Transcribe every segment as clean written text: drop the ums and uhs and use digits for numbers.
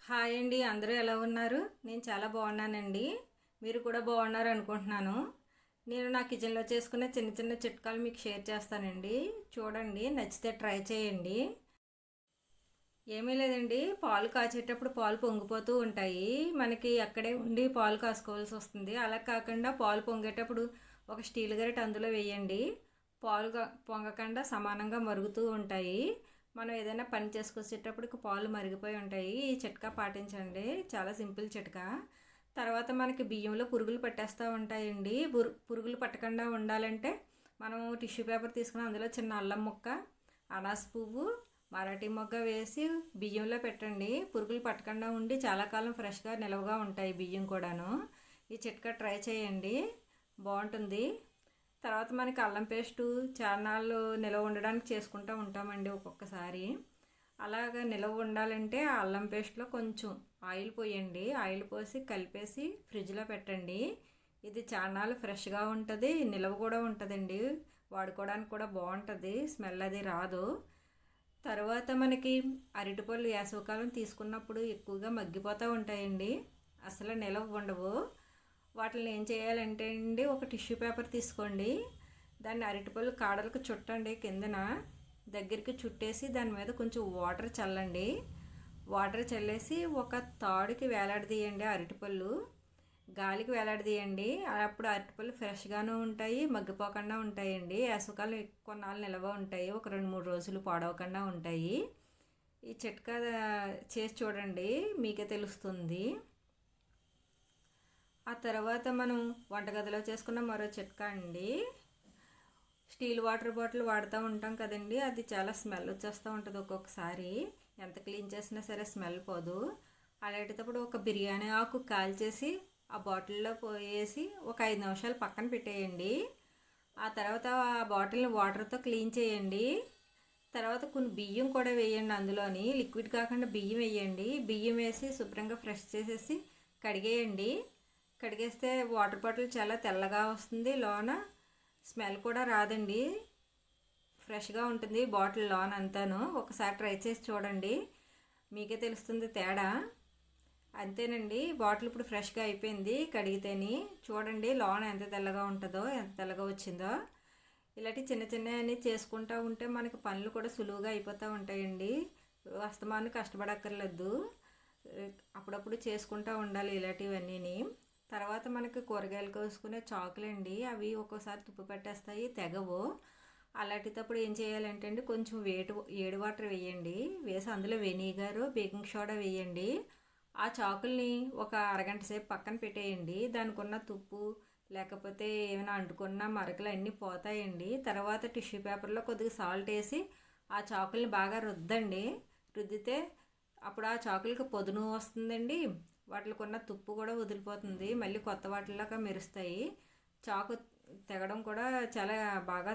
Hi అండి, అందరూ ఎలా ఉన్నారు? నేను చాలా బాగున్నానండి. మీరు కూడా బాగున్నారు అనుకుంటున్నాను. నేను నా కిచెన్లో చేసుకునే చిన్న చిన్న చిట్కాలు మీకు షేర్ చేస్తానండి. చూడండి, నచ్చితే ట్రై చేయండి. ఏమీ లేదండి, పాలు కాచేటప్పుడు పాలు పొంగిపోతూ ఉంటాయి. మనకి అక్కడే ఉండి పాలు కాసుకోవాల్సి వస్తుంది. అలా కాకుండా పాలు పొంగేటప్పుడు ఒక స్టీల్ గరిటె అందులో వేయండి. పాలు పొంగకుండా సమానంగా మరుగుతూ ఉంటాయి. మనం ఏదైనా పని చేసుకొచ్చేటప్పుడు పాలు మరిగిపోయి ఉంటాయి. ఈ చిట్కా పాటించండి, చాలా సింపుల్ చిట్కా. తర్వాత మనకి బియ్యంలో పురుగులు పట్టేస్తూ ఉంటాయండి. పురుగులు పట్టకుండా ఉండాలంటే మనం టిష్యూ పేపర్ తీసుకుని అందులో చిన్న అల్లం ముక్క, అనాస పువ్వు, మరాఠీ మొగ్గ వేసి బియ్యంలో పెట్టండి. పురుగులు పట్టకుండా ఉండి చాలా కాలం ఫ్రెష్గా నిలవగా ఉంటాయి బియ్యం కూడాను. ఈ చిట్కా ట్రై చేయండి, బాగుంటుంది. తర్వాత మనకి అల్లం పేస్టు చాన్నాళ్ళు నిలవ ఉండడానికి చేసుకుంటూ ఉంటామండి ఒక్కొక్కసారి. అలాగ నిలవ ఉండాలంటే ఆ అల్లం పేస్ట్లో కొంచెం ఆయిల్ పోయండి. ఆయిల్ పోసి కలిపేసి ఫ్రిడ్జ్లో పెట్టండి. ఇది చాన్నాళ్ళు ఫ్రెష్గా ఉంటుంది, నిలవ కూడా ఉంటుందండి. వాడుకోవడానికి కూడా బాగుంటుంది, స్మెల్ అది రాదు. తర్వాత మనకి అరటిపళ్ళు వేసవికాలం తీసుకున్నప్పుడు ఎక్కువగా మగ్గిపోతూ ఉంటాయండి, అసలు నిలవ ఉండవు. వాటిని ఏం చేయాలంటే అండి, ఒక టిష్యూ పేపర్ తీసుకోండి. దాన్ని అరటిపళ్ళు కాడలకు చుట్టండి. కిందన దగ్గరికి చుట్టేసి దాని మీద కొంచెం వాటర్ చల్లండి. వాటర్ చల్లేసి ఒక తాడుకి వేలాడదీయండి. అరటిపళ్ళు గాలికి వేలాడదీయండి. అప్పుడు అరటిపళ్ళు ఫ్రెష్గాను ఉంటాయి, మగ్గిపోకుండా ఉంటాయండి. వేసవికాలం కొన్నాళ్ళు నిల్వ ఉంటాయి, ఒక 2-3 రోజులు పాడవకుండా ఉంటాయి. ఈ చిట్కా చేసి చూడండి, మీకే తెలుస్తుంది. ఆ తర్వాత మనం వంటగదిలో చేసుకున్న మరో చిట్కా అండి, స్టీల్ వాటర్ బాటిల్ వాడుతూ ఉంటాం కదండి. అది చాలా స్మెల్ వచ్చేస్తూ ఉంటుంది ఒక్కొక్కసారి. ఎంత క్లీన్ చేసినా సరే స్మెల్ పోదు. అలాంటప్పుడు ఒక బిర్యానీ ఆకు కాల్చేసి ఆ బాటిల్లో పోయేసి ఒక 5 నిమిషాలు పక్కన పెట్టేయండి. ఆ తర్వాత ఆ బాటిల్ని వాటర్తో క్లీన్ చేయండి. తర్వాత కొన్ని బియ్యం కూడా వేయండి. అందులోని లిక్విడ్ కాకుండా బియ్యం వేయండి. బియ్యం వేసి శుభ్రంగా ఫ్రెష్ చేసేసి కడిగేయండి. కడిగేస్తే వాటర్ బాటిల్ చాలా తెల్లగా వస్తుంది, లోన స్మెల్ కూడా రాదండి, ఫ్రెష్గా ఉంటుంది బాటిల్ లోన అంతాను. ఒకసారి ట్రై చేసి చూడండి, మీకే తెలుస్తుంది తేడా. అంతేనండి, బాటిల్ ఇప్పుడు ఫ్రెష్గా అయిపోయింది. కడిగితేని చూడండి లోన ఎంత తెల్లగా ఉంటుందో, ఎంత తెల్లగా వచ్చిందో. ఇలాంటి చిన్న చిన్నవన్నీ చేసుకుంటూ ఉంటే మనకి పనులు కూడా సులువుగా అయిపోతూ ఉంటాయండి. అస్తమాను కష్టపడక్కర్లేదు, అప్పుడప్పుడు చేసుకుంటూ ఉండాలి ఇలాంటివన్నీ. తర్వాత మనకి కూరగాయలు కోసుకునే చాకులండి, అవి ఒక్కోసారి తుప్పు పెట్టేస్తాయి, తెగవు. అలాంటిటప్పుడు ఏం చేయాలంటే అండి, కొంచెం ఏడు వాటర్ వేయండి. వేసి అందులో వెనిగరు, బేకింగ్ సోడా వేయండి. ఆ చాకుల్ని ఒక అరగంట సేపు పక్కన పెట్టేయండి. దానికి ఉన్న తుప్పు లేకపోతే ఏమైనా అంటుకున్న మరకలు అన్నీ పోతాయండి. తర్వాత టిష్యూ పేపర్లో కొద్దిగా సాల్ట్ వేసి ఆ చాకుల్ని బాగా రుద్దండి. రుద్దితే అప్పుడు ఆ చాకులకి పొదును వస్తుందండి, వాటికి ఉన్న తుప్పు కూడా వదిలిపోతుంది, మళ్ళీ కొత్త వాటిలాగా మెరుస్తాయి. చాకు తెగడం కూడా చాలా బాగా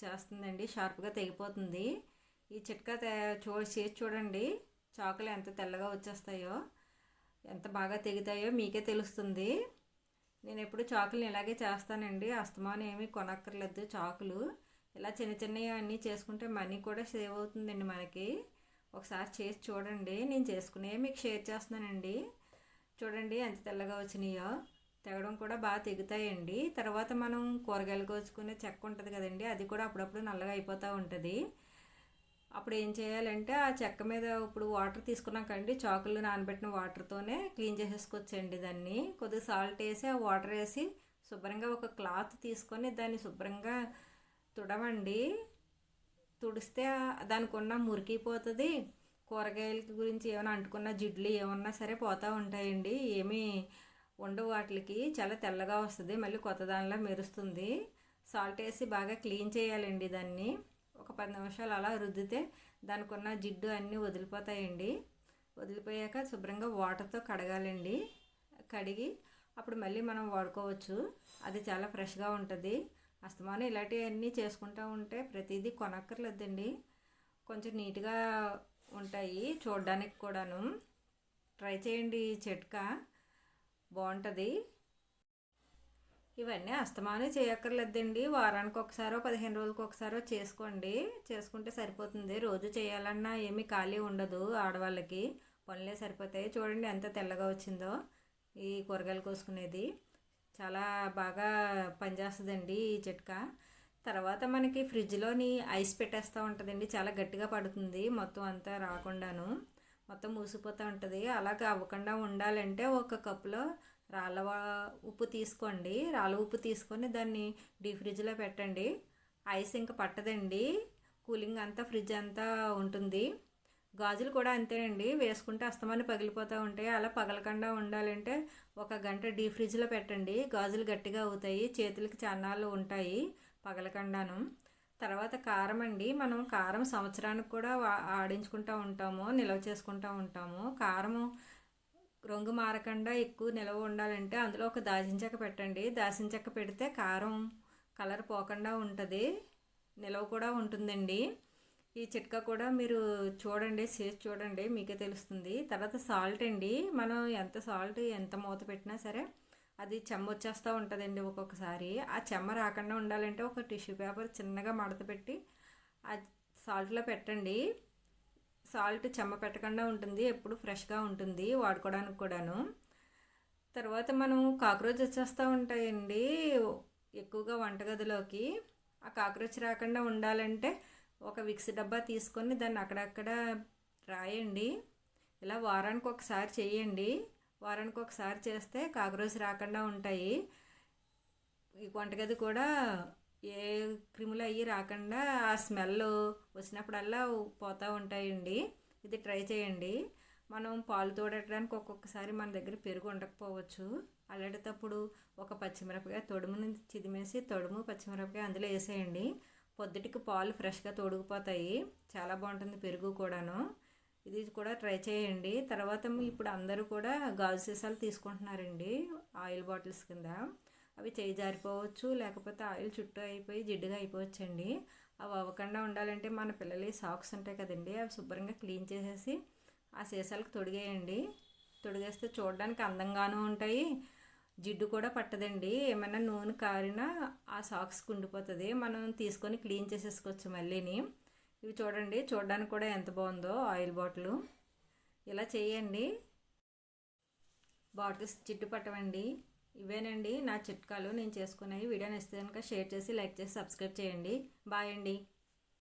చేస్తుందండి, షార్ప్గా తెగిపోతుంది. ఈ చిట్కా చేసి చూడండి, చాకులు ఎంత తెల్లగా వచ్చేస్తాయో, ఎంత బాగా తెగుతాయో మీకే తెలుస్తుంది. నేను ఎప్పుడు చాకులు ఇలాగే చేస్తానండి, అస్తమానం ఏమీ కొనక్కర్లేదు. చాకులు ఇలా చిన్న చిన్నవి అన్నీ చేసుకుంటే మనీ కూడా సేవ్ అవుతుందండి మనకి. ఒకసారి చేసి చూడండి, నేను చేసుకునే మీకు షేర్ చేస్తున్నానండి. చూడండి ఎంత తెల్లగా వచ్చినాయో, తెగడం కూడా బాగా తెగుతాయండి. తర్వాత మనం కూరగాయలు కోసుకునే చెక్క ఉంటుంది కదండి, అది కూడా అప్పుడప్పుడు నల్లగా అయిపోతూ ఉంటుంది. అప్పుడు ఏం చేయాలంటే ఆ చెక్క మీద ఇప్పుడు వాటర్ తీసుకున్నాం కండి, చాకులు నానబెట్టిన వాటర్తోనే క్లీన్ చేసేసుకోవచ్చండి. దాన్ని కొద్దిగా సాల్ట్ వేసి ఆ వాటర్ వేసి శుభ్రంగా ఒక క్లాత్ తీసుకొని దాన్ని శుభ్రంగా తుడవండి. తుడిస్తే దానికి ఉన్న మురికిపోతుంది. కూరగాయల గురించి ఏమైనా అంటుకున్న జిడ్లు ఏమన్నా సరే పోతూ ఉంటాయండి, ఏమీ ఉండవు వాటికి. చాలా తెల్లగా వస్తుంది, మళ్ళీ కొత్త దానిలా మెరుస్తుంది. సాల్ట్ వేసి బాగా క్లీన్ చేయాలండి దాన్ని. ఒక 10 నిమిషాలు అలా రుద్దితే దానికి ఉన్న జిడ్డు అన్నీ వదిలిపోతాయండి. వదిలిపోయాక శుభ్రంగా వాటర్తో కడగాలండి. కడిగి అప్పుడు మళ్ళీ మనం వాడుకోవచ్చు, అది చాలా ఫ్రెష్గా ఉంటుంది. అస్తమానం ఇలాంటివన్నీ చేసుకుంటూ ఉంటే ప్రతిదీ కొనక్కర్లేదండి, కొంచెం నీట్గా ఉంటాయి చూడడానికి కూడాను. ట్రై చేయండి, ఈ చిట్కా బాగుంటుంది. ఇవన్నీ అస్తమానం చేయక్కర్లేదండి, వారానికి ఒకసారో 15 రోజులకు ఒకసారో చేసుకుంటే సరిపోతుంది. రోజు చేయాలన్నా ఏమీ ఖాళీ ఉండదు ఆడవాళ్ళకి. పనులే సరిపోతాయి. చూడండి ఎంత తెల్లగా వచ్చిందో ఈ కూరగాయలు కోసుకునేది. చాలా బాగా పనిచేస్తుందండి ఈ చిట్కా. తర్వాత మనకి ఫ్రిడ్జ్లోని ఐస్ పెట్టేస్తూ ఉంటుందండి, చాలా గట్టిగా పడుతుంది, మొత్తం అంతా రాకుండాను మొత్తం మూసిపోతూ ఉంటుంది. అలాగ అవ్వకుండా ఉండాలంటే ఒక కప్పులో ఉప్పు తీసుకోండి. రాళ్ళ ఉప్పు తీసుకొని దాన్ని డీప్ ఫ్రిడ్జ్లో పెట్టండి. ఐస్ ఇంకా పట్టదండి, కూలింగ్ అంతా ఫ్రిడ్జ్ అంతా ఉంటుంది. గాజులు కూడా అంతేనండి, వేసుకుంటే అస్తమాన్ని పగిలిపోతూ ఉంటాయి. అలా పగలకుండా ఉండాలంటే ఒక గంట డీప్ ఫ్రిడ్జ్లో పెట్టండి. గాజులు గట్టిగా అవుతాయి, చేతులకి చాన్నాళ్ళు ఉంటాయి పగలకుండాను. తర్వాత కారం అండి, మనం కారం సంవత్సరానికి కూడా ఆడించుకుంటూ ఉంటాము, నిల్వ చేసుకుంటూ ఉంటాము. కారము రంగు మారకుండా ఎక్కువ నిల్వ ఉండాలంటే అందులో ఒక దాల్చిన చెక్క పెట్టండి. దాల్చిన చెక్క పెడితే కారం కలర్ పోకుండా ఉంటుంది, నిల్వ కూడా ఉంటుందండి. ఈ చిట్కా కూడా మీరు చూడండి, చేసి చూడండి, మీకే తెలుస్తుంది. తర్వాత సాల్ట్ అండి, మనం ఎంత సాల్ట్ ఎంత మూత పెట్టినా సరే అది చెమ్మ వచ్చేస్తూ ఉంటుందండి ఒక్కొక్కసారి. ఆ చెమ్మ రాకుండా ఉండాలంటే ఒక టిష్యూ పేపర్ చిన్నగా మడత పెట్టి ఆ సాల్ట్లో పెట్టండి. సాల్ట్ చెమ్మ పెట్టకుండా ఉంటుంది, ఎప్పుడు ఫ్రెష్గా ఉంటుంది వాడుకోవడానికి కూడాను. తర్వాత మనం కాక్రోచ్ వచ్చేస్తూ ఉంటాయండి ఎక్కువగా వంటగదిలోకి. ఆ కాక్రోచ్ రాకుండా ఉండాలంటే ఒక విక్స్ డబ్బా తీసుకొని దాన్ని అక్కడక్కడ రాయండి. ఇలా వారానికి ఒకసారి చేయండి. వారానికి ఒకసారి చేస్తే కాక్రోచ్ రాకుండా ఉంటాయి. ఈ వంటగది కూడా ఏ క్రిములు అయ్యి రాకుండా ఆ స్మెల్ వచ్చినప్పుడల్లా పోతూ ఉంటాయండి. ఇది ట్రై చేయండి. మనం పాలు తోడటానికి ఒక్కొక్కసారి మన దగ్గర పెరుగు ఉండకపోవచ్చు. అలాంటప్పుడు ఒక పచ్చిమిరపకాయ తొడుముని చిదిమేసి తొడుము పచ్చిమిరపకాయ అందులో వేసేయండి. పొద్దుటికి పాలు ఫ్రెష్గా తొడుగుపోతాయి, చాలా బాగుంటుంది పెరుగు కూడాను. ఇది కూడా ట్రై చేయండి. తర్వాత ఇప్పుడు అందరూ కూడా గాజు సీసాలు తీసుకుంటున్నారండి ఆయిల్ బాటిల్స్ కింద. అవి చేయి జారిపోవచ్చు, లేకపోతే ఆయిల్ చుట్టూ అయిపోయి జిడ్డుగా అయిపోవచ్చండి. అవి అవ్వకుండా ఉండాలంటే మన పిల్లలు సాక్స్ ఉంటాయి కదండి, అవి శుభ్రంగా క్లీన్ చేసేసి ఆ సీసాలకు తొడిగేయండి. తొడిగేస్తే చూడడానికి అందంగానూ ఉంటాయి, జిడ్డు కూడా పట్టదండి. ఏమైనా నూనె కారినా ఆ సాక్స్కి ఉండిపోతుంది, మనం తీసుకొని క్లీన్ చేసేసుకోవచ్చు మళ్ళీని. ఇవి చూడండి, చూడడానికి కూడా ఎంత బాగుందో ఆయిల్ బాటిల్. ఇలా చేయండి, బాటిల్స్ జిడ్డు పట్టవండి. ఇవేనండి నా చిట్కాలు నేను చేసుకునేవి. వీడియో నచ్చితే కనుక షేర్ చేసి లైక్ చేసి సబ్స్క్రైబ్ చేయండి. బాయ్ అండి.